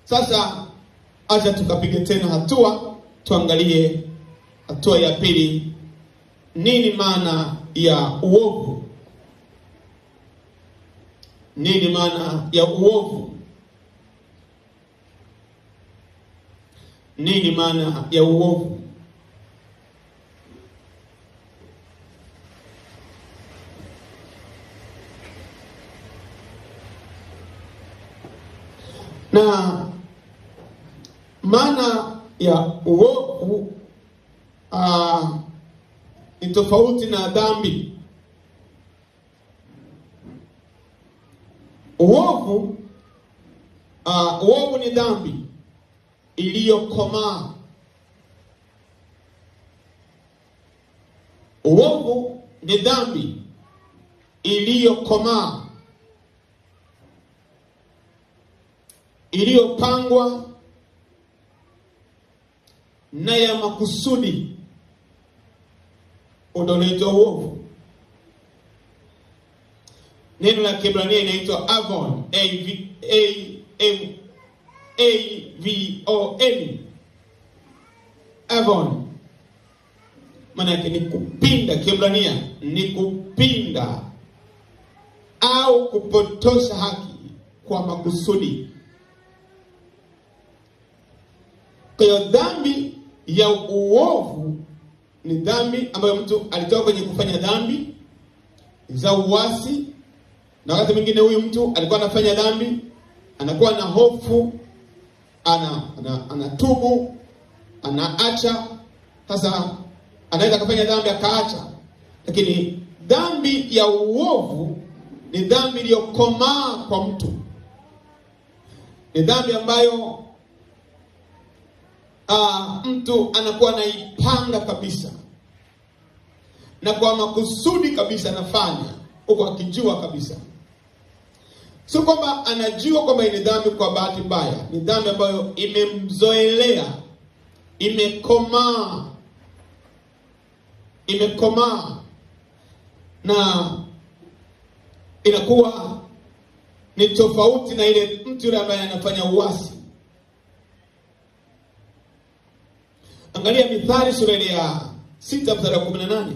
Sasa acha tukapige tena hatua, tuangalie hatua ya pili. Nini maana ya uovu? Nini maana ya uovu? Nini maana ya uovu? Na maana ya uovu ni tofauti na dhambi. Uovu ni dhambi iliyokomaa. Uovu ni dhambi iliyokomaa, iliyopangwa na ya makusudi. Unaitwa uovu. Neno la Kiebrania inaitwa avon, A-V-O-N. Avon maana yake ni kupinda. Kiebrania ni kupinda au kupotosha haki kwa makusudi. Kwa hiyo dhambi ya uovu ni dhambi ambayo mtu alitoka kwenye kufanya dhambi za uasi, na wakati mwingine huyu mtu alikuwa anafanya dhambi, anakuwa na hofu, anatubu, anaacha. Sasa anaweza kufanya dhambi akaacha. Lakini dhambi ya uovu ni dhambi iliyokomaa kwa mtu. Ni dhambi ambayo mtu anakuwa anaipanga kabisa, na kwa makusudi kabisa anafanya, huko akijua kabisa. Sio kwamba anajua kwamba ni dhambi kwa bahati mbaya. Ni dhambi ambayo imemzoelea, imekomaa, na inakuwa ni tofauti na ile mtu yule ambaye anafanya uasi. Angalia Mithali sura ya 6 mstari wa 18.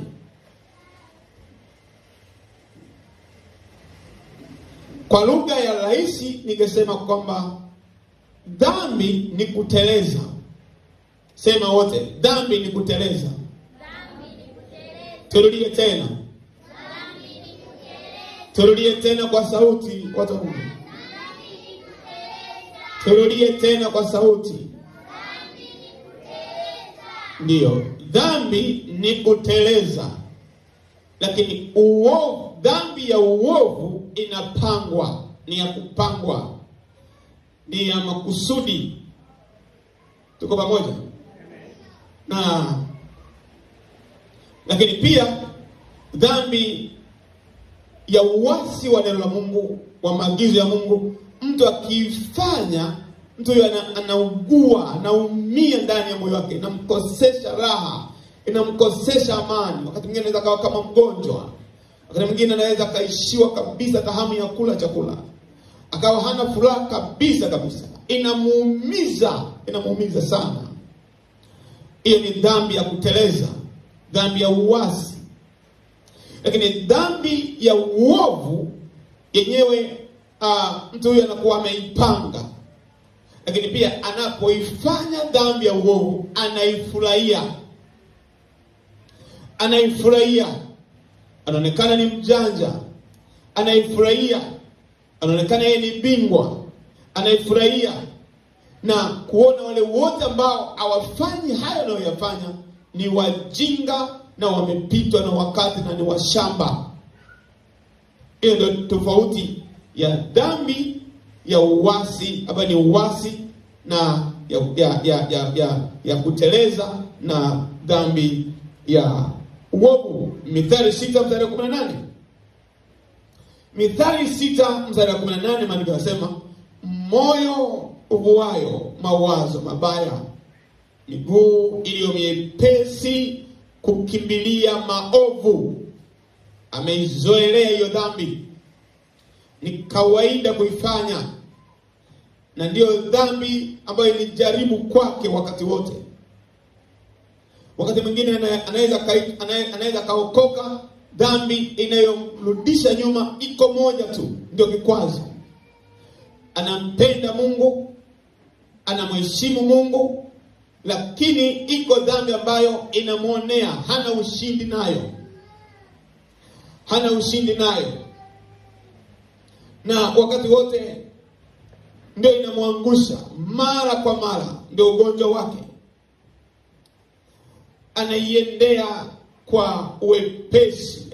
Kwa lugha ya rahisi ningesema kwamba dhambi ni kuteleza. Sema wote, dhambi ni kuteleza. Dhambi ni kuteleza. Turudie tena. Dhambi ni kuteleza. Turudie tena kwa sauti watu wa Mungu. Dhambi ni kuteleza. Turudie tena kwa sauti. Dhambi ni kuteleza. Ndio, dhambi ni kuteleza. Lakini uovu, dhambi ya uovu inapangwa, ni ya kupangwa, ni ya makusudi. Tuko pamoja? Lakini pia dhambi ya uasi wa neno la Mungu, wa maagizo ya Mungu, mtu akifanya, mtu huyo anaugua, anaumia ndani ya moyo wake, inamkosesha raha, inamkosesha amani. Wakati mwingine anaweza kawa kama mgonjwa. Wakati mwingine anaweza kaishiwa kabisa hamu ya kula chakula, akawa hana furaha kabisa. Inamuumiza sana. Hiyo ni dhambi ya kuteleza, dhambi ya uasi. Lakini dhambi ya uovu yenyewe, mtu huyu anakuwa ameipanga. Lakini pia anapoifanya dhambi ya uovu, anaifurahia. Anaonekana ni mjanja, anaifurahia. Anaonekana yeye ni bingwa, anaifurahia. Na kuona wale wote ambao hawafanyi hayo anayoyafanya ni wajinga na wamepitwa na wakati na ni washamba. Hiyo ndio tofauti ya dhambi ya uasi, ambayo ni uasi na ya kuteleza, na dhambi ya uovu. Mithali 6 mstari wa 18. Mithali 6 mstari wa 18, maandiko yanasema, moyo uvuayo mawazo mabaya, miguu iliyo miepesi kukimbilia maovu. Ameizoelea hiyo dhambi, ni kawaida kuifanya, na ndiyo dhambi ambayo ni jaribu kwake wakati wote. Wakati mwingine anaweza kaokoka, dhambi inayomrudisha nyuma iko moja tu, ndio kikwazo. Anampenda Mungu, anamheshimu Mungu, lakini iko dhambi ambayo inamuonea, hana ushindi nayo, na wakati wote ndio inamwangusha mara kwa mara, ndio ugonjwa wake. Anaiendea kwa uwepesi,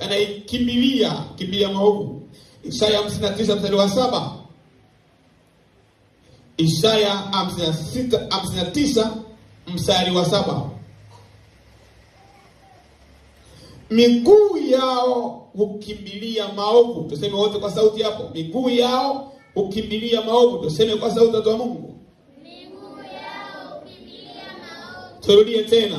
kimbilia maovu. Isaya 59 mstari wa 7. Isaya 59 mstari wa 7. Miguu yao hukimbilia maovu. Tuseme wote kwa sauti hapo. Miguu yao hukimbilia maovu. Tuseme kwa sauti watu wa Mungu. Miguu yao hukimbilia maovu. Turudie tena.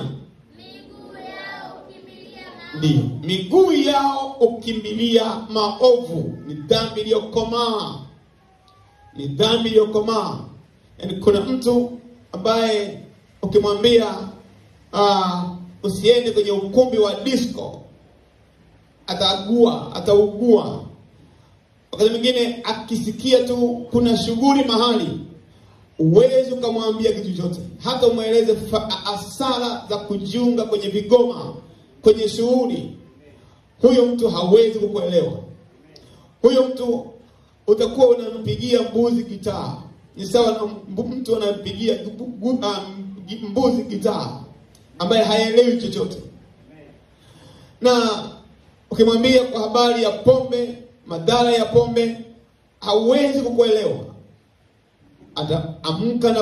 Miguu yao hukimbilia maovu. Ndio. Miguu yao hukimbilia maovu. Ni dhambi iliyokomaa. Yaani kuna mtu ambaye ukimwambia usiende kwenye ukumbi wa disco, ataugua. Wakati mwingine akisikia tu kuna shughuli mahali, uwezi ukamwambia kitu chochote, hata umweleze hasara za kujiunga kwenye vigoma, kwenye shughuli. Huyo mtu hawezi kukuelewa. Huyo mtu utakuwa unampigia mbuzi gitaa. Ni sawa na mtu anampigia mbuzi gitaa ambaye haelewi chochote. Na ukimwambia kwa habari ya pombe, madhara ya pombe, hawezi kukuelewa. Ataamka na